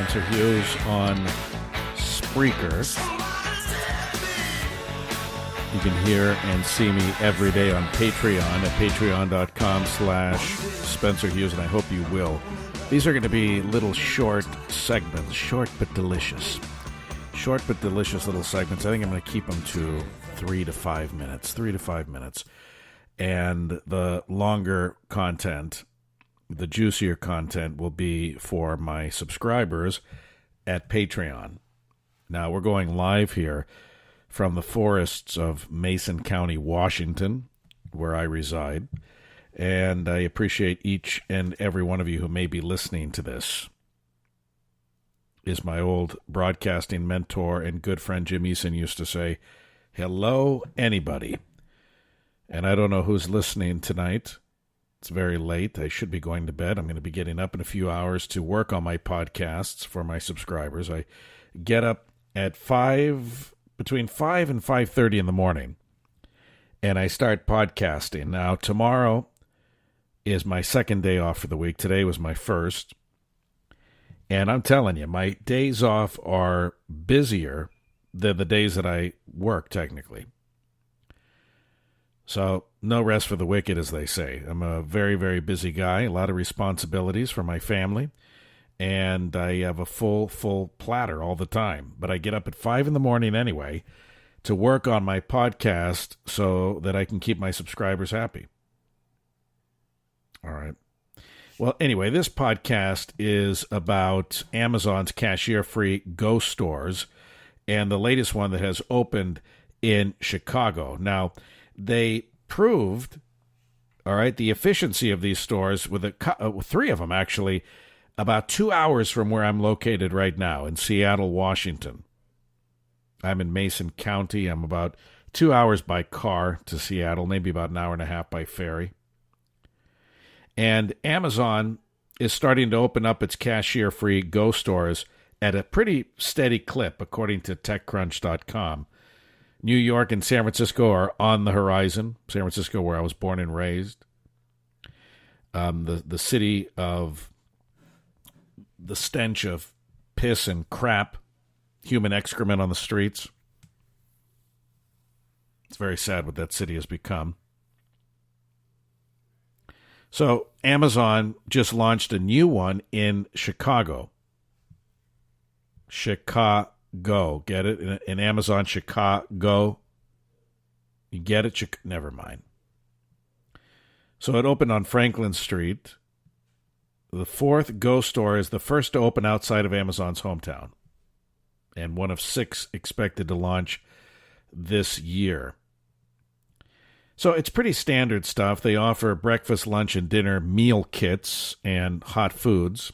Spencer Hughes on Spreaker. You can hear and see me every day on Patreon at patreon.com/Spencer Hughes, and I hope you will. These are going to be little short segments, short but delicious. Short but delicious little segments. I think I'm going to keep them to 3 to 5 minutes. And the longer content, the juicier content, will be for my subscribers at Patreon. Now, we're going live here from the forests of Mason County, Washington, where I reside. And I appreciate each and every one of you who may be listening to this. As my old broadcasting mentor and good friend Jim Eason used to say, hello, anybody. And I don't know who's listening tonight. It's very late. I should be going to bed. I'm going to be getting up in a few hours to work on my podcasts for my subscribers. I get up at between 5 and 5:30 in the morning, and I start podcasting. Now, tomorrow is my second day off for the week. Today was my first. And I'm telling you, my days off are busier than the days that I work, technically. So, no rest for the wicked, as they say. I'm a very, very busy guy, a lot of responsibilities for my family, and I have a full platter all the time. But I get up at 5 in the morning anyway to work on my podcast so that I can keep my subscribers happy. All right. Well, anyway, this podcast is about Amazon's Cashier-Free Go stores and the latest one that has opened in Chicago. Now, they proved, all right, the efficiency of these stores with three of them, actually, about 2 hours from where I'm located right now in Seattle, Washington. I'm in Mason County. I'm about 2 hours by car to Seattle, maybe about an hour and a half by ferry. And Amazon is starting to open up its Cashier-Free Go stores at a pretty steady clip, according to TechCrunch.com. New York and San Francisco are on the horizon. San Francisco, where I was born and raised. The city of the stench of piss and crap, human excrement on the streets. It's very sad what that city has become. So Amazon just launched a new one in Chicago. Chicago. Get it? In Amazon Chicago. You get it? Never mind. So it opened on Franklin Street. The fourth Go store is the first to open outside of Amazon's hometown, and one of 6 expected to launch this year. So it's pretty standard stuff. They offer breakfast, lunch, and dinner meal kits and hot foods.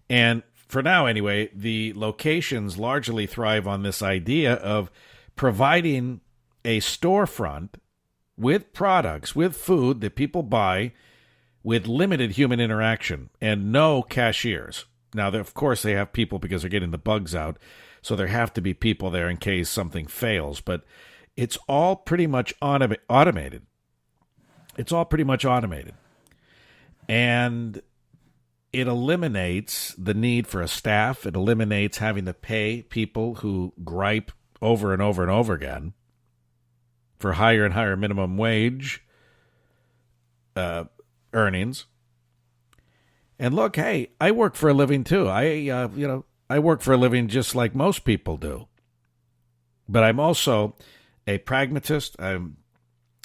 And for now, anyway, the locations largely thrive on this idea of providing a storefront with products, with food that people buy, with limited human interaction and no cashiers. Now, of course, they have people because they're getting the bugs out, so there have to be people there in case something fails. But it's all pretty much automated. It's all pretty much automated. And it eliminates the need for a staff. It eliminates having to pay people who gripe over and over and over again for higher and higher minimum wage earnings. And look, hey, I work for a living too. I work for a living just like most people do. But I'm also a pragmatist. I'm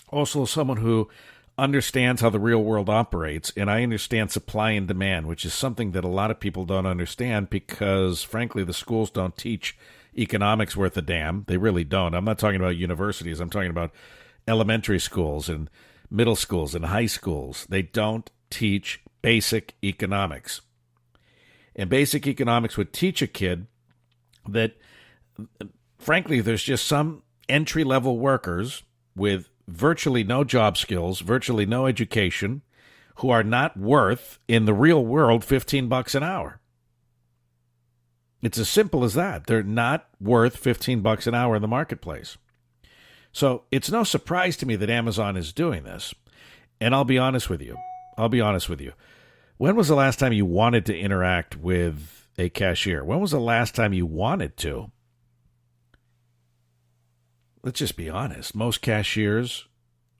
also someone who understands how the real world operates, and I understand supply and demand, which is something that a lot of people don't understand because, frankly, the schools don't teach economics worth a damn. They really don't. I'm not talking about universities. I'm talking about elementary schools and middle schools and high schools. They don't teach basic economics. And basic economics would teach a kid that, frankly, there's just some entry-level workers with virtually no job skills, virtually no education, who are not worth, in the real world, $15 an hour. It's as simple as that. They're not worth $15 an hour in the marketplace. So it's no surprise to me that Amazon is doing this. And I'll be honest with you. When was the last time you wanted to interact with a cashier? When was the last time you wanted to? Let's just be honest. Most cashiers,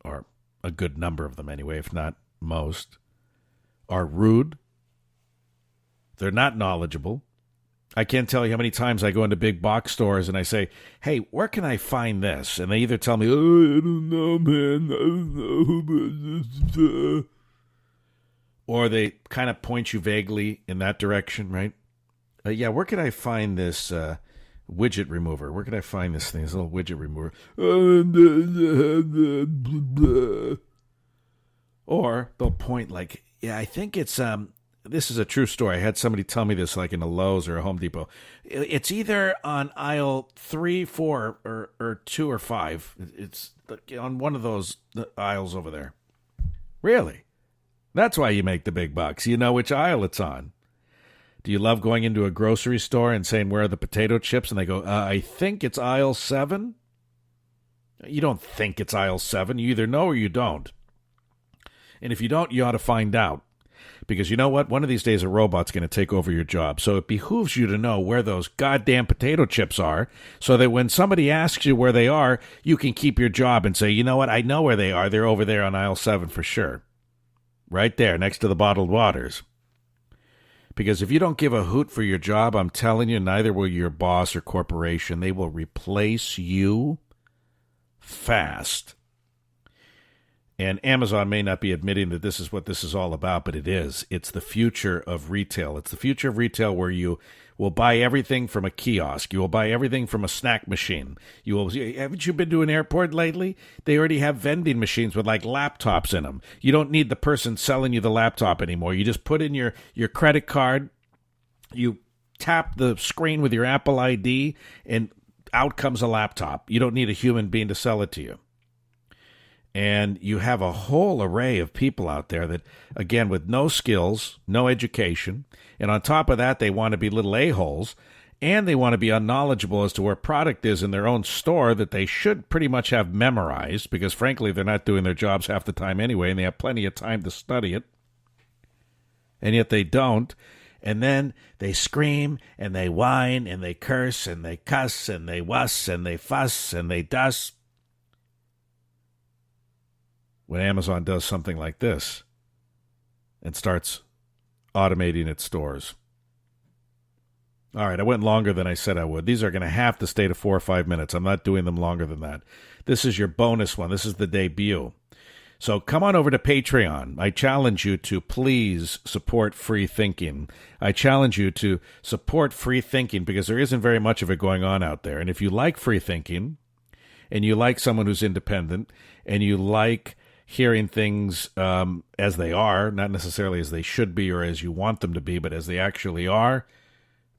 or a good number of them anyway, if not most, are rude. They're not knowledgeable. I can't tell you how many times I go into big box stores and I say, hey, where can I find this? And they either tell me, oh, I don't know, man. I don't know. Or they kind of point you vaguely in that direction, right? Yeah, where can I find this widget remover? Where can I find this thing, this little widget remover? Or they'll point like, yeah, I think it's, this is a true story. I had somebody tell me this like in a Lowe's or a Home Depot. It's either on aisle 3, 4, or 2 or 5. It's on one of those aisles over there. Really? That's why you make the big bucks. You know which aisle it's on. Do you love going into a grocery store and saying, where are the potato chips? And they go, I think it's aisle 7. You don't think it's aisle 7. You either know or you don't. And if you don't, you ought to find out. Because you know what? One of these days, a robot's going to take over your job. So it behooves you to know where those goddamn potato chips are so that when somebody asks you where they are, you can keep your job and say, you know what? I know where they are. They're over there on aisle 7 for sure. Right there, next to the bottled waters. Because if you don't give a hoot for your job, I'm telling you, neither will your boss or corporation. They will replace you fast. And Amazon may not be admitting that this is what this is all about, but it is. It's the future of retail. It's the future of retail where you will buy everything from a kiosk. You will buy everything from a snack machine. Haven't you been to an airport lately? They already have vending machines with like laptops in them. You don't need the person selling you the laptop anymore. You just put in your credit card, you tap the screen with your Apple ID, and out comes a laptop. You don't need a human being to sell it to you. And you have a whole array of people out there that, again, with no skills, no education, and on top of that, they want to be little a-holes, and they want to be unknowledgeable as to where product is in their own store that they should pretty much have memorized, because, frankly, they're not doing their jobs half the time anyway, and they have plenty of time to study it, and yet they don't. And then they scream, and they whine, and they curse, and they cuss, and they wuss, and they fuss, and they dust. When Amazon does something like this and starts automating its stores. All right, I went longer than I said I would. These are going to have to stay to 4 or 5 minutes. I'm not doing them longer than that. This is your bonus one. This is the debut. So come on over to Patreon. I challenge you to please support free thinking. I challenge you to support free thinking because there isn't very much of it going on out there. And if you like free thinking and you like someone who's independent and you like hearing things as they are, not necessarily as they should be or as you want them to be, but as they actually are,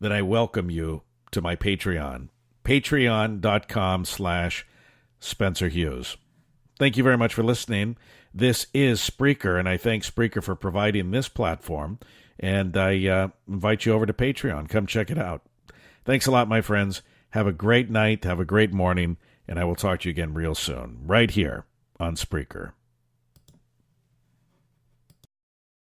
then I welcome you to my Patreon. Patreon.com/Spencer Hughes. Thank you very much for listening. This is Spreaker, and I thank Spreaker for providing this platform, and I invite you over to Patreon. Come check it out. Thanks a lot, my friends. Have a great night. Have a great morning, and I will talk to you again real soon, right here on Spreaker.